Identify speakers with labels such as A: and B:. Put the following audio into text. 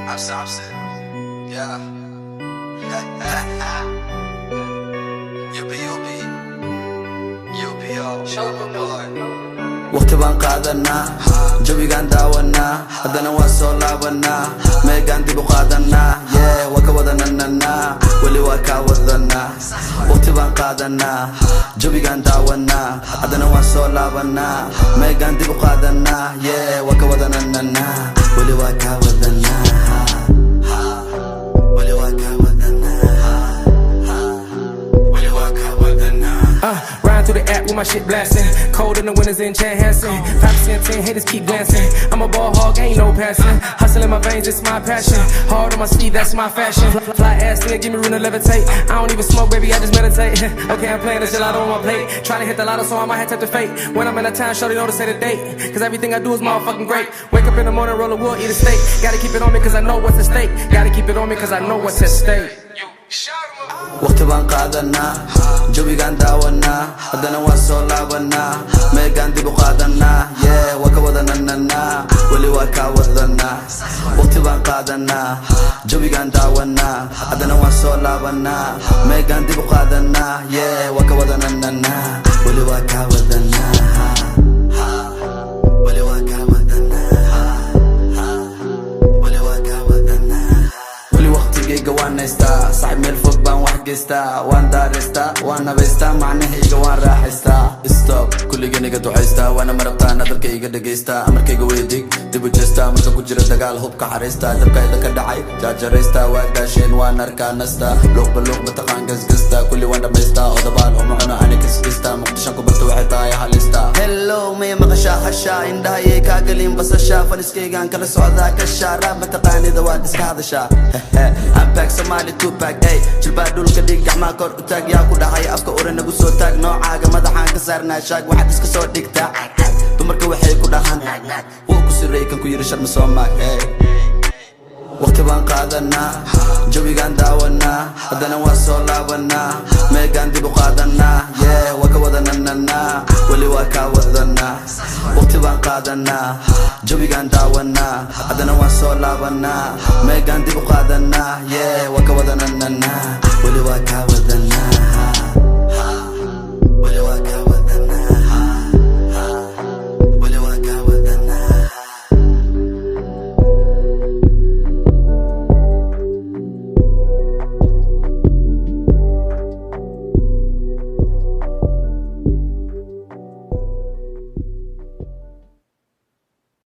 A: عبسة يا يوبي
B: waqti baan qaadanaa jawigaan daawanaa haddana waan soo laabanaa meegaan dib u qaadanaa waa ka wadanananaa weli waa kaa wadanaa waqti baan qaadanaa jawigaan daawanaa haddana waan soo laabanaa meegaan dib u qaadanaa waa ka wadanananaa weli waa kaa wadanaa
C: Riding through the app with my shit blasting. Cold in the winters in Jan Hansen. 5% 10 haters keep glancing. I'm a ball hog, ain't no passing. Hustle in my veins, it's my passion. Hard on my sleeve, that's my fashion. Fly ass nigga, give me room to levitate. I don't even smoke, baby, I just meditate. Okay, I'm playing this gelato on my plate. Trying to hit the lotto, so I might have to fate. When I'm in a town, shorty know to say the date. Cause everything I do is motherfucking great. Wake up in the morning, roll a wood, eat a steak. Gotta keep it on me cause I know what's at stake. Gotta keep it on me cause I know what's at stake.
B: waqti baan qaadanaa jawigaan daawanaa haddana waan soo laabanaa meegaan dib u qaadanaa waa ka wadanananaa weli waa kaa wadanaa waqti baan qaadanaa jawigaan daawanaa haddana waan soo laabanaa meegaan dib u qaadanaa waa ka wadanananaa weli waa kaa wadanaa صاحب ميل فوق بان واحد جيستا وان دارستا وانا بيستا معناه ايجا وان راحستا ستوب كل جنيجا دوحيستا وانا مربتا نادر كيجا دقيستا امر كيجا ويديك ديبو جيستا مركا كجرا دقال هوب كحريستا دبكا ايدا كدعي جاجريستا واقاشين وانا ركانستا لوق بلوق بتقان قزقستا كل وانا بيستا ودبال ومعنا عني كسكستا مقدشانكو برتو وحيطا يا هاليستا هلو مي مغشا هشا اندها يكا قليم بس الشا فنسكيغان كلا سعودا كشا راب متقاني دواد اسكا هذا شا I'm back Somali 2-pack ay jilbaa dhulka dhig gacmaa kor u taag yaa ku dhahaya afka ore nagu soo taag noocaaga madaxaan ka saarnaa shaag waxaad iska soo dhigtaa dumarka waxay ku dhahaan wuu ku sirray kan ku yiri sharma soo maag waqti baan qaadanaa jawigaan daawanaa haddana waan soo laabanaa meegaan dib u qaadanaa waa ka wadanananaa weli waa kaa wadanaa waqti baan qaadanaa jawigaan daawanaa haddana waan soo laabanaa meegaan dib u qaadanaa waa ka wadanananaa weli waa kaa wadanaa